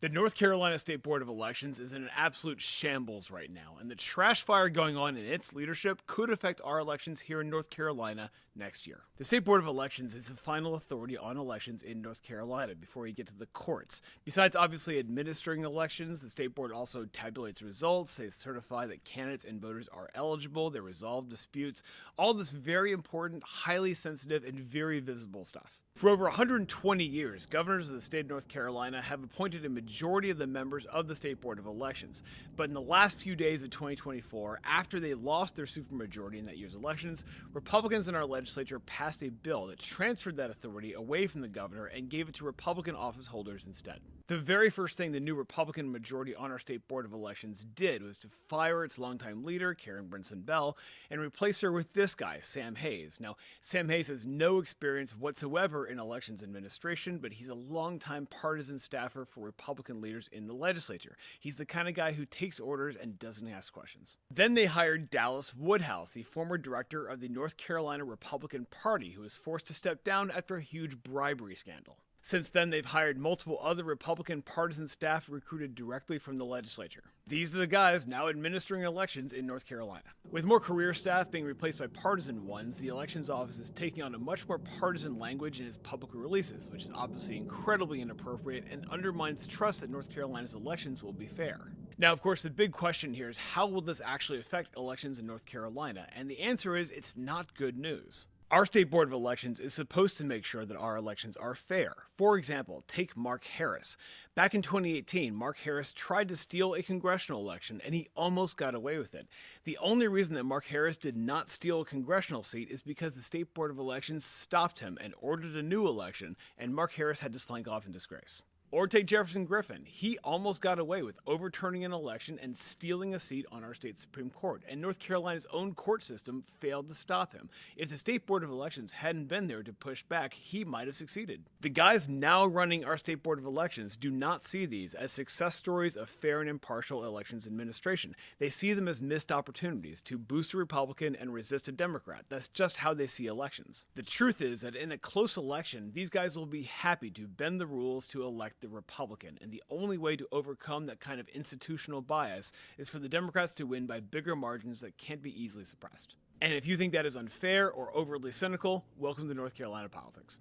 The North Carolina State Board of Elections is in an absolute shambles right now, and the trash fire going on in its leadership could affect our elections here in North Carolina next year. The State Board of Elections is the final authority on elections in North Carolina before you get to the courts. Besides obviously administering elections, the State Board also tabulates results, they certify that candidates and voters are eligible, they resolve disputes, all this very important, highly sensitive, and very visible stuff. For over 120 years, governors of the state of North Carolina have appointed a majority of the members of the State Board of Elections. But in the last few days of 2024, after they lost their supermajority in that year's elections, Republicans in our legislature passed a bill that transferred that authority away from the governor and gave it to Republican office holders instead. The very first thing the new Republican majority on our State Board of Elections did was to fire its longtime leader, Karen Brinson Bell, and replace her with this guy, Sam Hayes. Now, Sam Hayes has no experience whatsoever in elections administration, but he's a longtime partisan staffer for Republican leaders in the legislature. He's the kind of guy who takes orders and doesn't ask questions. Then they hired Dallas Woodhouse, the former director of the North Carolina Republican Party, who was forced to step down after a huge bribery scandal. Since then, they've hired multiple other Republican partisan staff recruited directly from the legislature. These are the guys now administering elections in North Carolina. With more career staff being replaced by partisan ones, the elections office is taking on a much more partisan language in its public releases, which is obviously incredibly inappropriate and undermines trust that North Carolina's elections will be fair. Now, of course, the big question here is how will this actually affect elections in North Carolina? And the answer is it's not good news. Our State Board of Elections is supposed to make sure that our elections are fair. For example, take Mark Harris. Back in 2018, Mark Harris tried to steal a congressional election, and he almost got away with it. The only reason that Mark Harris did not steal a congressional seat is because the State Board of Elections stopped him and ordered a new election, and Mark Harris had to slink off in disgrace. Or take Jefferson Griffin. He almost got away with overturning an election and stealing a seat on our state Supreme Court, and North Carolina's own court system failed to stop him. If the State Board of Elections hadn't been there to push back, he might have succeeded. The guys now running our State Board of Elections do not see these as success stories of fair and impartial elections administration. They see them as missed opportunities to boost a Republican and resist a Democrat. That's just how they see elections. The truth is that in a close election, these guys will be happy to bend the rules to elect the Republican, and the only way to overcome that kind of institutional bias is for the Democrats to win by bigger margins that can't be easily suppressed. And if you think that is unfair or overly cynical, welcome to North Carolina politics.